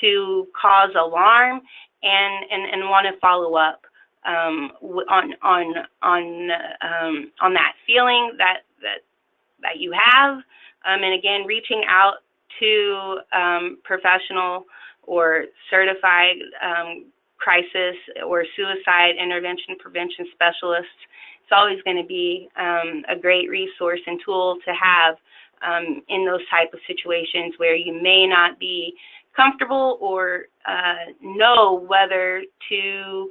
to cause alarm and want to follow up on that feeling that you have, and again, reaching out to professional or certified crisis or suicide intervention prevention specialists. It's always going to be a great resource and tool to have in those type of situations where you may not be comfortable or know whether to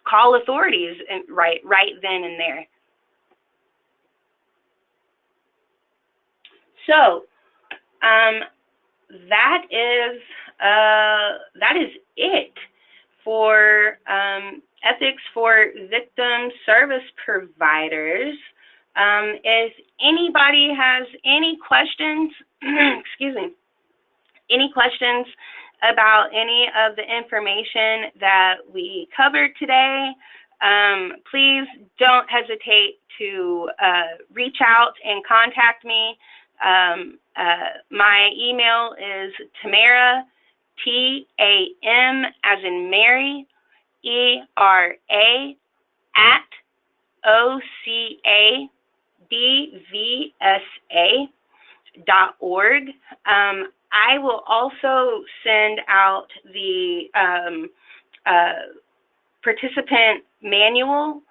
call authorities right then and there. So that is it for ethics for victim service providers. If anybody has any questions, excuse me, any questions about any of the information that we covered today, please don't hesitate to reach out and contact me. My email is Tamara, T-A-M as in Mary, E-R-A, at OCADVSA.org. I will also send out the participant manual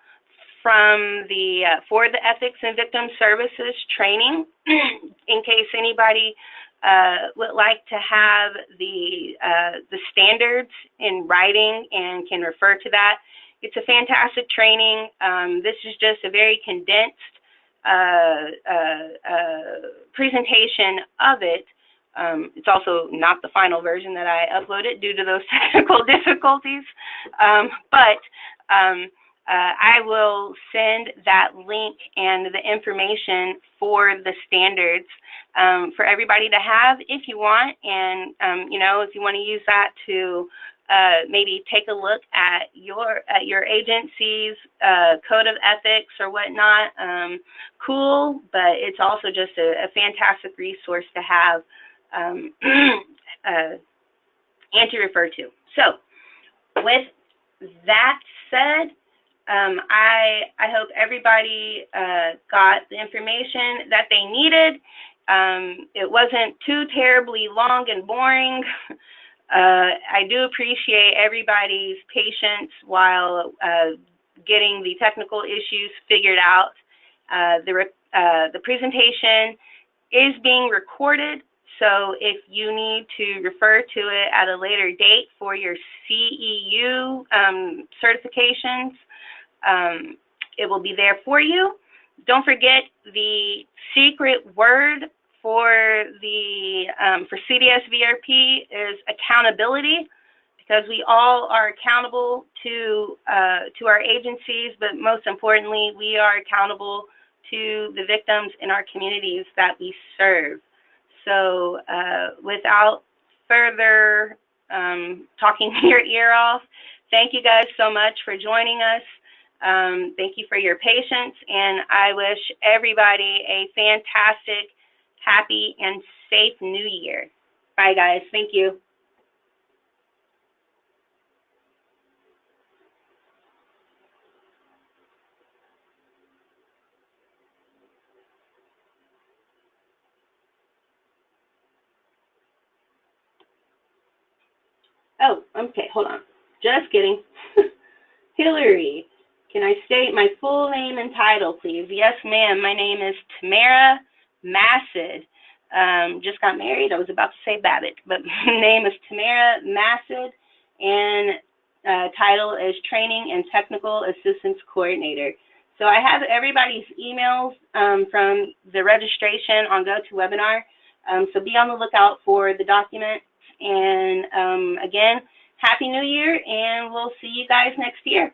from the for the Ethics and Victim Services training in case anybody would like to have the standards in writing and can refer to that. It's a fantastic training. This is just a very condensed presentation of it. It's also not the final version that I uploaded due to those technical difficulties, but I will send that link and the information for the standards for everybody to have if you want, and you know, if you want to use that to maybe take a look at your agency's code of ethics or whatnot. Cool, but it's also just a fantastic resource to have and to refer to. So, with that said, I hope everybody got the information that they needed. It wasn't too terribly long and boring. I do appreciate everybody's patience while getting the technical issues figured out. The presentation is being recorded, so if you need to refer to it at a later date for your CEU certifications, it will be there for you. Don't forget the secret word for the for CDS VRP is accountability, because we all are accountable to our agencies, but most importantly, we are accountable to the victims in our communities that we serve. So without further talking your ear off, thank you guys so much for joining us. Thank you for your patience, and I wish everybody a fantastic, happy, and safe New Year. Bye, guys. Thank you. Oh, okay, hold on. Just kidding. Hillary, can I state my full name and title, please? Yes, ma'am. My name is Tamara Massid. Just got married. I was about to say Babbitt, but my name is Tamara Massid, and title is Training and Technical Assistance Coordinator. So I have everybody's emails from the registration on GoToWebinar. So be on the lookout for the document. And again, Happy New Year, and we'll see you guys next year.